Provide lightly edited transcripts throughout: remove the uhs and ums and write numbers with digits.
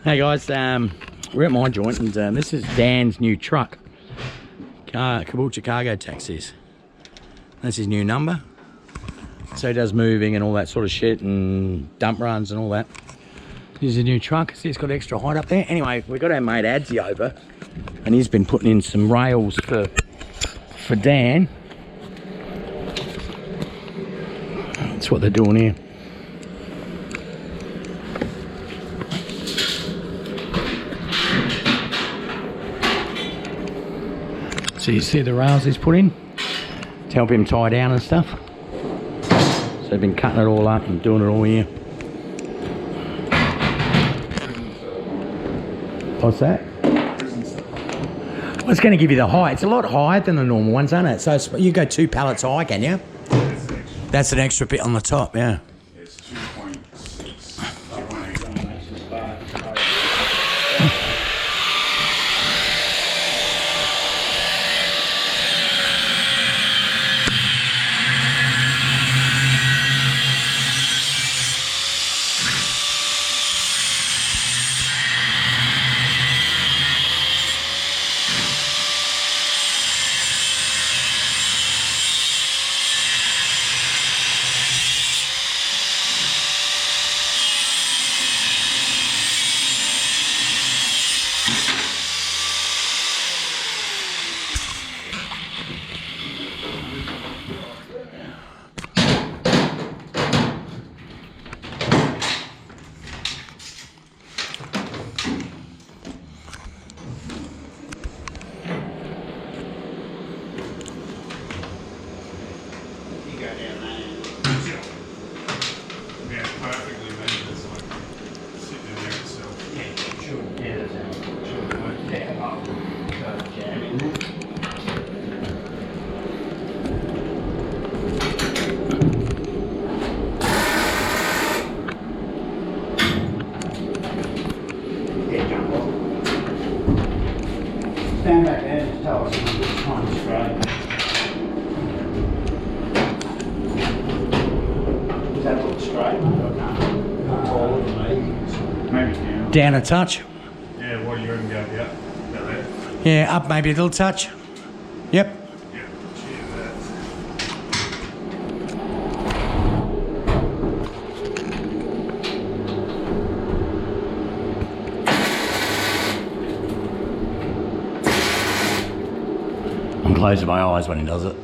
Hey guys, we're at my joint and this is Dan's new truck. Caboolture Cargo Taxis. That's his new number. So he does moving and all that sort of shit and dump runs and all that. This is a new truck. See, it's got extra height up there. Anyway, we've got our mate Adsy over and he's been putting in some rails for Dan. That's what they're doing here. So you see the rails he's put in to help him tie down and stuff. So they've been cutting it all up and doing it all here. What's that? Well, it's going to give you the height. It's a lot higher than the normal ones, isn't it? So it's, you go 2 pallets high, can you? That's an extra bit on the top, yeah. It's 2.6. Stand back there and tell us which one's straight. Does that look straight? No. Taller than me. Maybe down. Down a touch? Yeah, what do you reckon go? Yeah, about that. Yeah, up maybe a little touch. Yep. Yeah, cheers that. I'm closing my eyes when he does it.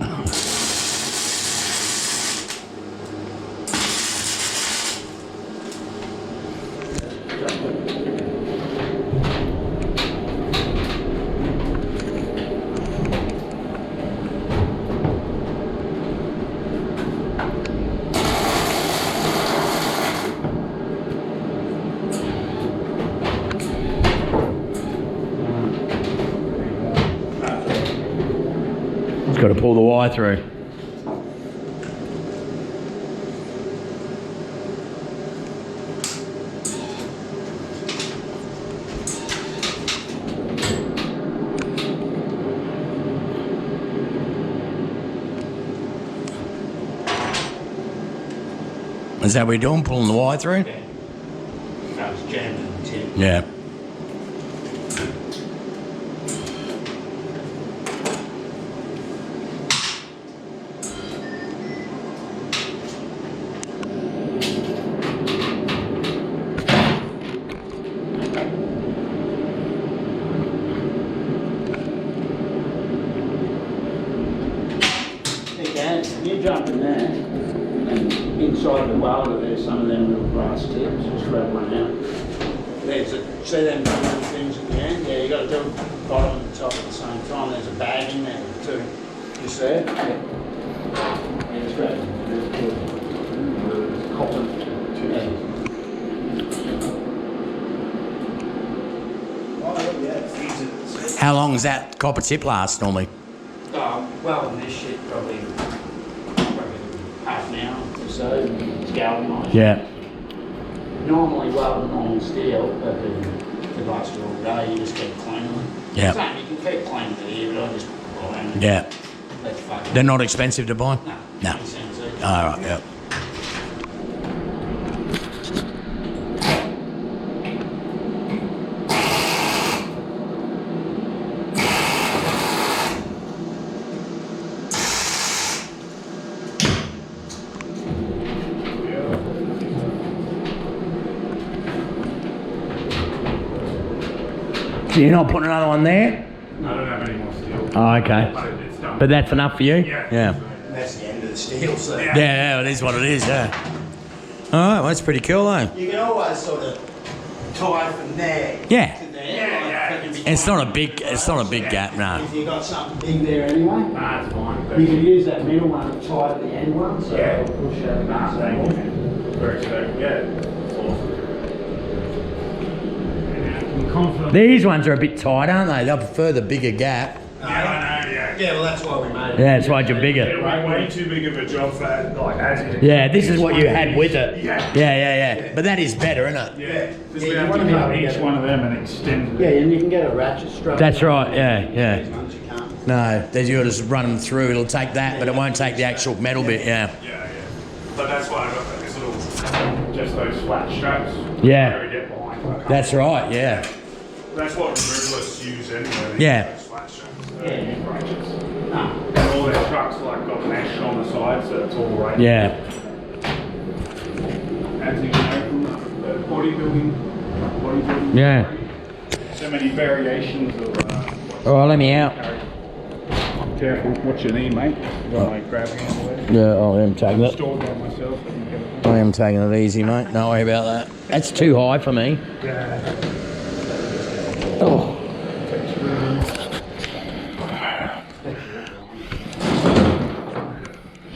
It's got to pull the wire through. Is that what you're doing, pulling the wire through? Yeah. That was jammed in the tin. Yeah. You jump in there, and inside the welder there's some of them little brass tips, just grab one out. There's a, see them things at the end? Yeah, you got to do the bottom and the top at the same time. There's a bag in there too. You see it? Yeah. Yeah, just grab it. Cotton. Yeah. How long does that copper tip last normally? Well, this shit probably half an hour or so. It's galvanised. Yeah. Normally welding on steel, but it lasts you all day. You just keep cleaning it. Yeah. Same, you can keep cleaning it here, but I just buy them. Yeah. That's fucking. They're not expensive to buy? No. No. 20 cents each. All right, yeah. So you're not putting another one there? I don't have any more steel. Oh, okay. But it's done. But that's enough for you? Yeah. Yeah. That's the end of the steel, so. Yeah, it is what it is, yeah. All right, well, that's pretty cool, though. You can always sort of tie from there Yeah. to there. Yeah. It's not a big gap, no. If you've got something big there anyway. Nah, it's fine. You can use that middle one to tie to the end one, so Yeah. it'll push out Nah, against thank that. you. Very excited. Yeah. It's awesome. I'm confident. These ones are a bit tight, aren't they? They'll prefer the bigger gap. Yeah, I know, yeah. Yeah, well, that's why we made it. Yeah, that's why you're bigger. It'll be way too big of a job for like Adsy. Yeah, this is what you had with it. Yeah. Yeah. But that is better, isn't it? Yeah. Because Yeah, we you have wanna to be able cut to each get it. one of them and extend Yeah, it. and you can get a ratchet stroke. That's right, yeah. These ones you can't. No, then you just run them through. It'll take that, but it won't take the actual metal bit, yeah. Yeah. But that's why I got this little, just those flat straps. Yeah. Gotta get behind. I can't- That's right, yeah. That's what removalists use anyway. Yeah. Those flat straps. Yeah. Ratchets. No. And all their trucks like got mesh on the side, so it's all right. Yeah. As you know from the bodybuilding. Yeah. So many variations of. All right, let me out. Careful, what's your knee, mate? You got my grabbing on the way. Yeah, I am taking it. Stored by myself. I can get it. I am taking it easy, mate. Don't worry about that. That's too high for me. Yeah. Oh.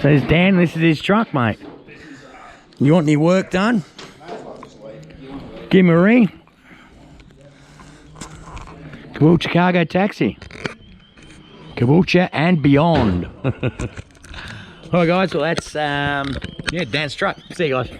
So there's Dan, this is his truck, mate. You want any work done? Give him a ring. Caboolture Cargo Taxi. Caboolture and beyond. All right, guys. Well, that's, yeah, Dan's truck. See you guys.